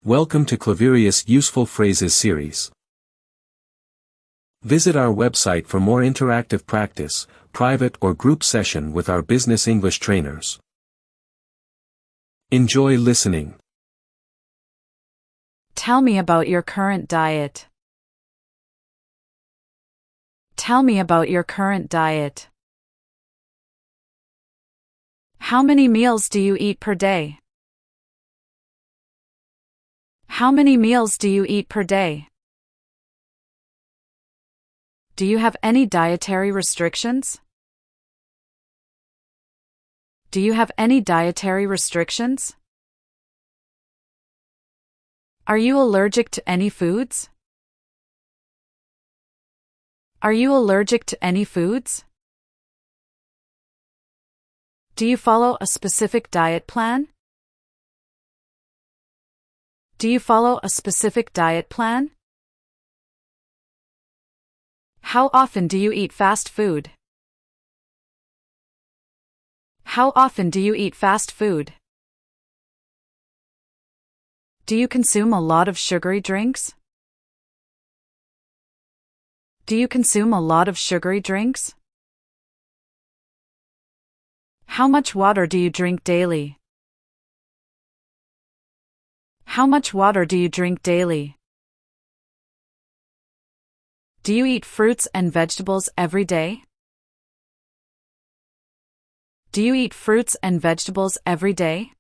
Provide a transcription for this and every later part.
Welcome to Claverius Useful Phrases series. Visit our website for more interactive practice, private or group session with our business English trainers. Enjoy listening. Tell me about your current diet. Tell me about your current diet. How many meals do you eat per day? How many meals do you eat per day? Do you have any dietary restrictions? Do you have any dietary restrictions? Are you allergic to any foods? Are you allergic to any foods? Do you follow a specific diet plan? Do you follow a specific diet plan? How often do you eat fast food? How often do you eat fast food? Do you consume a lot of sugary drinks? Do you consume a lot of sugary drinks? How much water do you drink daily? How much water do you drink daily? Do you eat fruits and vegetables every day? Do you eat fruits and vegetables every day?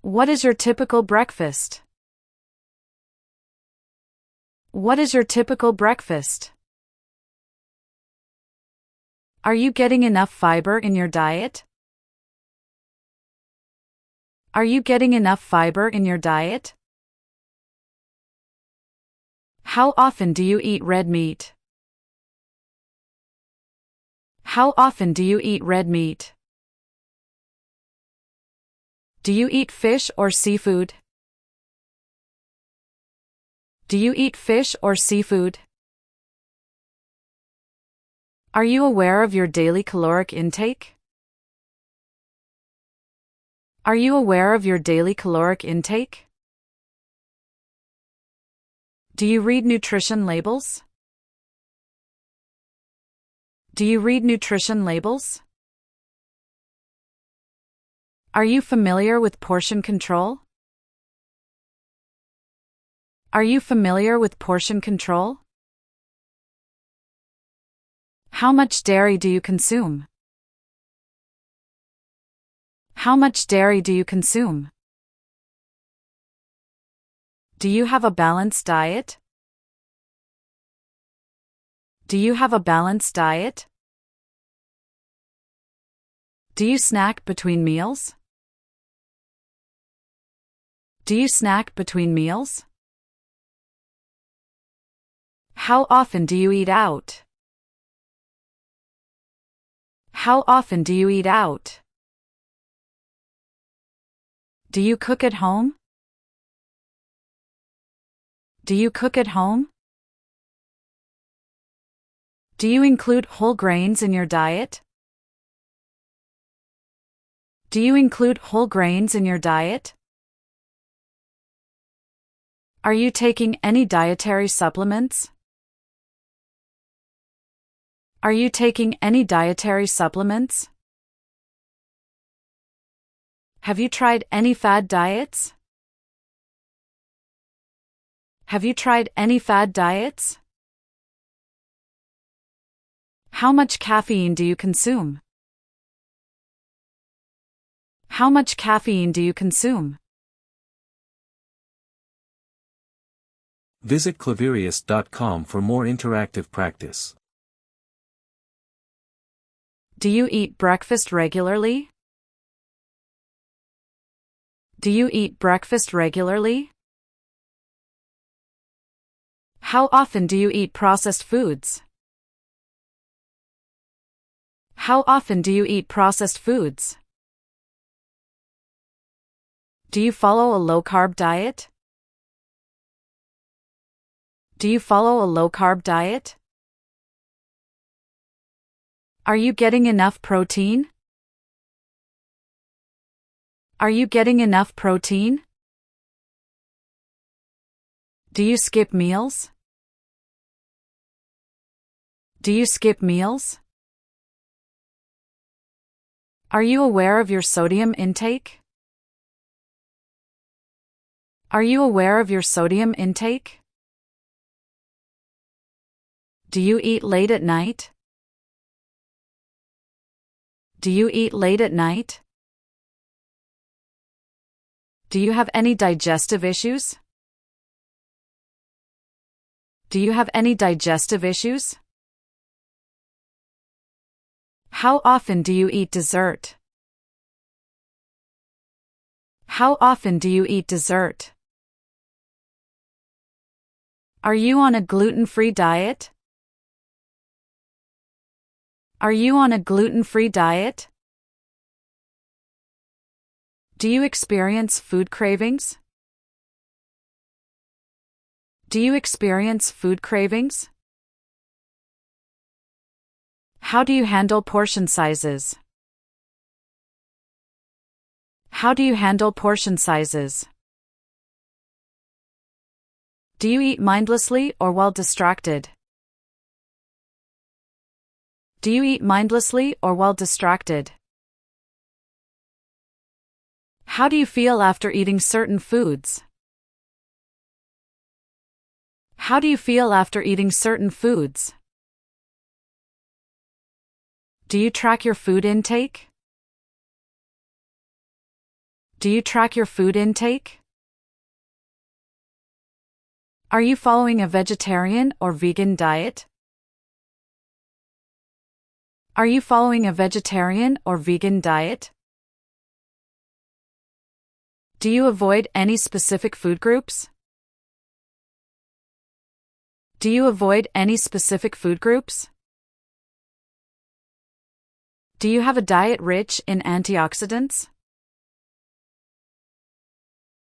What is your typical breakfast? What is your typical breakfast? Are you getting enough fiber in your diet? Are you getting enough fiber in your diet? How often do you eat red meat? How often do you eat red meat? Do you eat fish or seafood? Do you eat fish or seafood? Are you aware of your daily caloric intake? Are you aware of your daily caloric intake? Do you read nutrition labels? Do you read nutrition labels? Are you familiar with portion control? Are you familiar with portion control? How much dairy do you consume? How much dairy do you consume? Do you have a balanced diet? Do you have a balanced diet? Do you snack between meals? Do you snack between meals? How often do you eat out? How often do you eat out? Do you cook at home? Do you cook at home? Do you include whole grains in your diet? Do you include whole grains in your diet? Are you taking any dietary supplements? Are you taking any dietary supplements? Have you tried any fad diets? Have you tried any fad diets? How much caffeine do you consume? How much caffeine do you consume? Visit claverius.com for more interactive practice. Do you eat breakfast regularly? Do you eat breakfast regularly? How often do you eat processed foods? How often do you eat processed foods? Do you follow a low-carb diet? Do you follow a low-carb diet? Are you getting enough protein? Are you getting enough protein? Do you skip meals? Do you skip meals? Are you aware of your sodium intake? Are you aware of your sodium intake? Do you eat late at night? Do you eat late at night? Do you have any digestive issues? Do you have any digestive issues? How often do you eat dessert? How often do you eat dessert? Are you on a gluten-free diet? Are you on a gluten-free diet? Do you experience food cravings? Do you experience food cravings? How do you handle portion sizes? How do you handle portion sizes? Do you eat mindlessly or while distracted? Do you eat mindlessly or while distracted? How do you feel after eating certain foods? How do you feel after eating certain foods? Do you track your food intake? Do you track your food intake? Are you following a vegetarian or vegan diet? Are you following a vegetarian or vegan diet? Do you avoid any specific food groups? Do you avoid any specific food groups? Do you have a diet rich in antioxidants?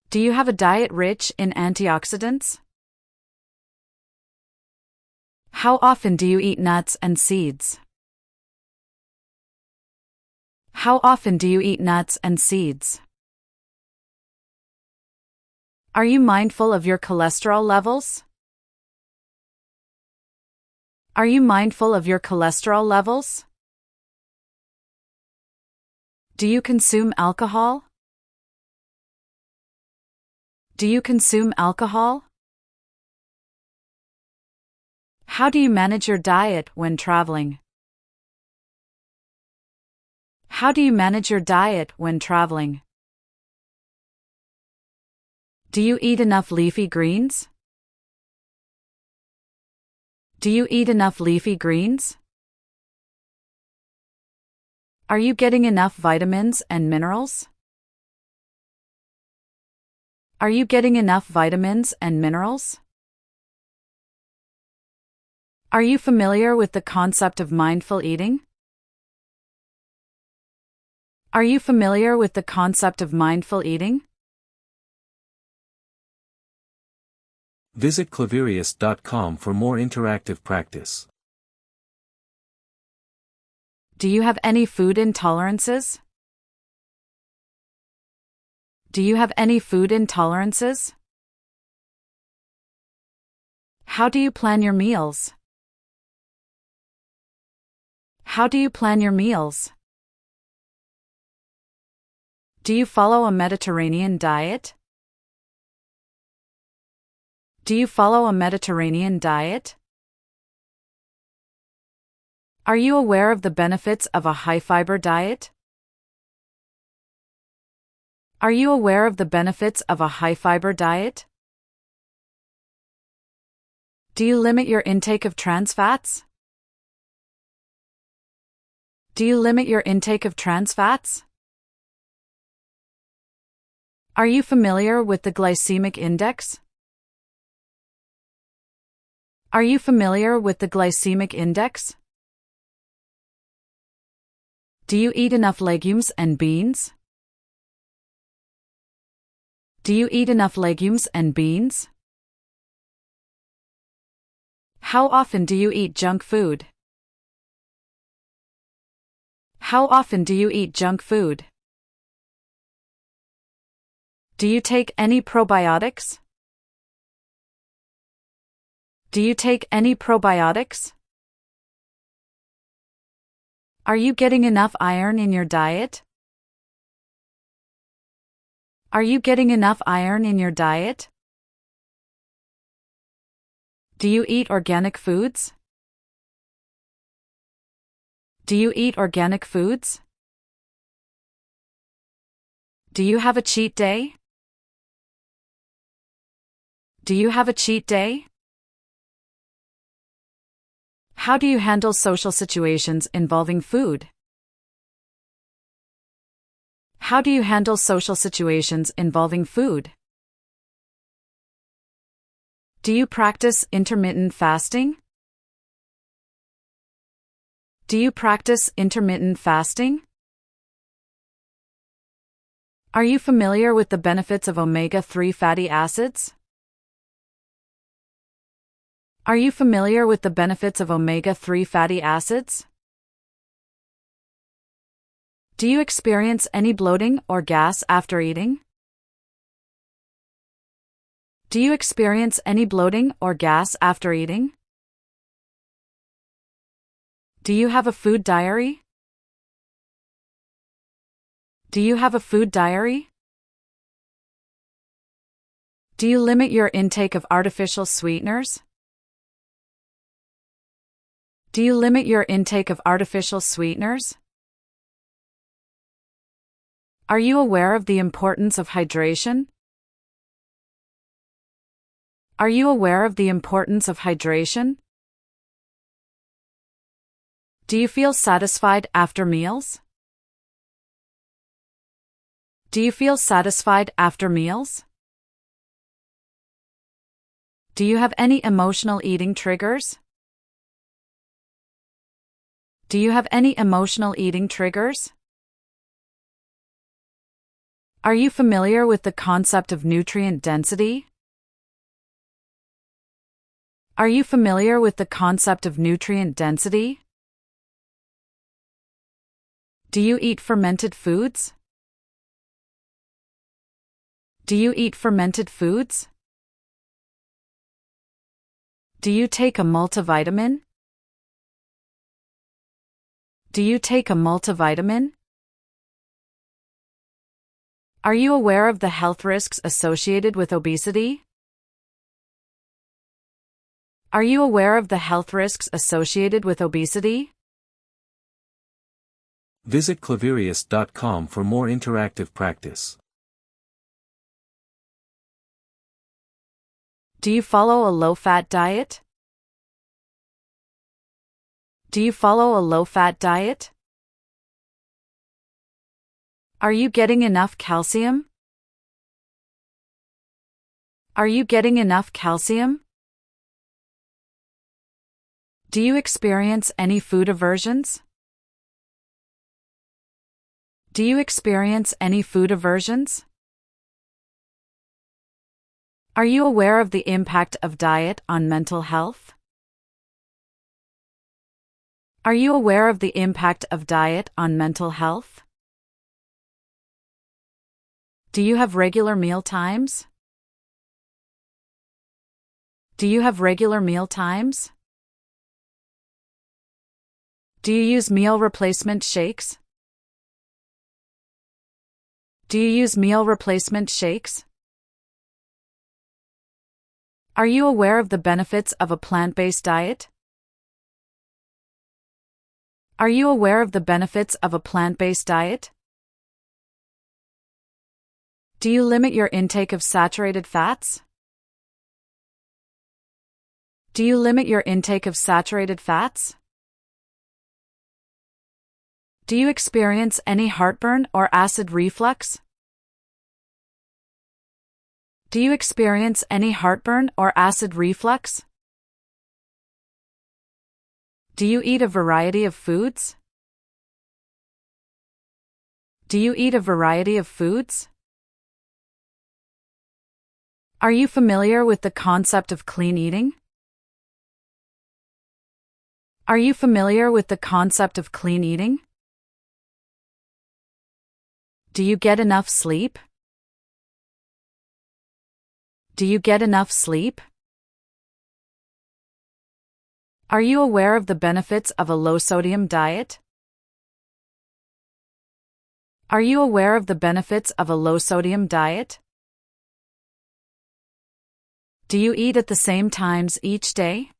Do you have a diet rich in antioxidants? How often do you eat nuts and seeds? How often do you eat nuts and seeds? Are you mindful of your cholesterol levels? Are you mindful of your cholesterol levels? Do you consume alcohol? Do you consume alcohol? How do you manage your diet when traveling? How do you manage your diet when traveling? Do you eat enough leafy greens? Do you eat enough leafy greens? Are you getting enough vitamins and minerals? Are you getting enough vitamins and minerals? Are you familiar with the concept of mindful eating? Are you familiar with the concept of mindful eating? Visit claverius.com for more interactive practice. Do you have any food intolerances? Do you have any food intolerances? How do you plan your meals? How do you plan your meals? Do you follow a Mediterranean diet? Do you follow a Mediterranean diet? Are you aware of the benefits of a high-fiber diet? Are you aware of the benefits of a high-fiber diet? Do you limit your intake of trans fats? Do you limit your intake of trans fats? Are you familiar with the glycemic index? Are you familiar with the glycemic index? Do you eat enough legumes and beans? Do you eat enough legumes and beans? How often do you eat junk food? How often do you eat junk food? Do you take any probiotics? Do you take any probiotics? Are you getting enough iron in your diet? Are you getting enough iron in your diet? Do you eat organic foods? Do you eat organic foods? Do you have a cheat day? Do you have a cheat day? How do you handle social situations involving food? How do you handle social situations involving food? Do you practice intermittent fasting? Do you practice intermittent fasting? Are you familiar with the benefits of omega-3 fatty acids? Are you familiar with the benefits of omega-3 fatty acids? Do you experience any bloating or gas after eating? Do you experience any bloating or gas after eating? Do you have a food diary? Do you have a food diary? Do you limit your intake of artificial sweeteners? Do you limit your intake of artificial sweeteners? Are you aware of the importance of hydration? Are you aware of the importance of hydration? Do you feel satisfied after meals? Do you feel satisfied after meals? Do you have any emotional eating triggers? Do you have any emotional eating triggers? Are you familiar with the concept of nutrient density? Are you familiar with the concept of nutrient density? Do you eat fermented foods? Do you eat fermented foods? Do you take a multivitamin? Do you take a multivitamin? Are you aware of the health risks associated with obesity? Are you aware of the health risks associated with obesity? Visit claverius.com for more interactive practice. Do you follow a low-fat diet? Do you follow a low-fat diet? Are you getting enough calcium? Are you getting enough calcium? Do you experience any food aversions? Do you experience any food aversions? Are you aware of the impact of diet on mental health? Are you aware of the impact of diet on mental health? Do you have regular meal times? Do you have regular meal times? Do you use meal replacement shakes? Do you use meal replacement shakes? Are you aware of the benefits of a plant-based diet? Are you aware of the benefits of a plant-based diet? Do you limit your intake of saturated fats? Do you limit your intake of saturated fats? Do you experience any heartburn or acid reflux? Do you experience any heartburn or acid reflux? Do you eat a variety of foods? Do you eat a variety of foods? Are you familiar with the concept of clean eating? Are you familiar with the concept of clean eating? Do you get enough sleep? Do you get enough sleep? Are you aware of the benefits of a low-sodium diet? Are you aware of the benefits of a low-sodium diet? Do you eat at the same times each day?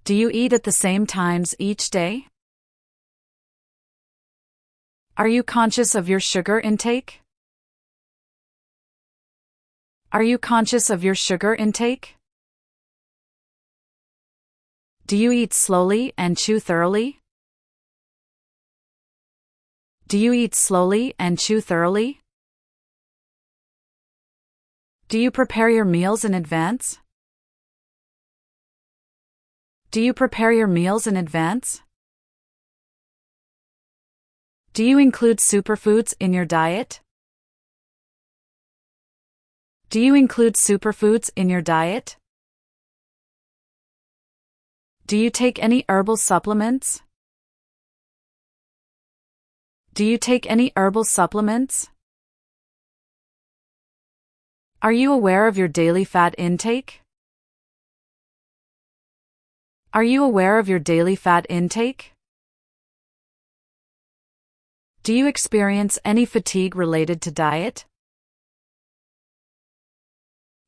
Do you eat at the same times each day? Are you conscious of your sugar intake? Are you conscious of your sugar intake? Do you eat slowly and chew thoroughly? Do you eat slowly and chew thoroughly? Do you prepare your meals in advance? Do you prepare your meals in advance? Do you include superfoods in your diet? Do you include superfoods in your diet? Do you take any herbal supplements? Do you take any herbal supplements? Are you aware of your daily fat intake? Are you aware of your daily fat intake? Do you experience any fatigue related to diet?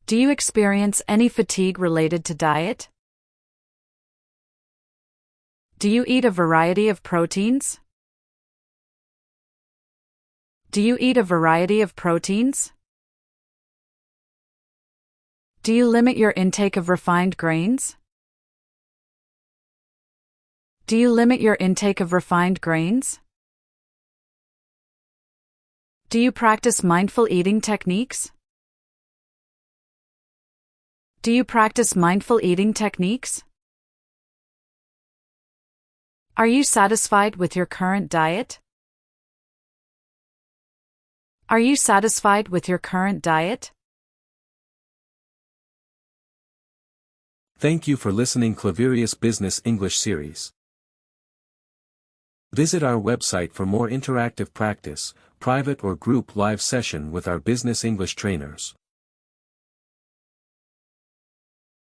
Do you experience any fatigue related to diet? Do you eat a variety of proteins? Do you eat a variety of proteins? Do you limit your intake of refined grains? Do you limit your intake of refined grains? Do you practice mindful eating techniques? Do you practice mindful eating techniques? Are you satisfied with your current diet? Are you satisfied with your current diet? Thank you for listening Claverius Business English Series. Visit our website for more interactive practice, private or group live session with our business English trainers.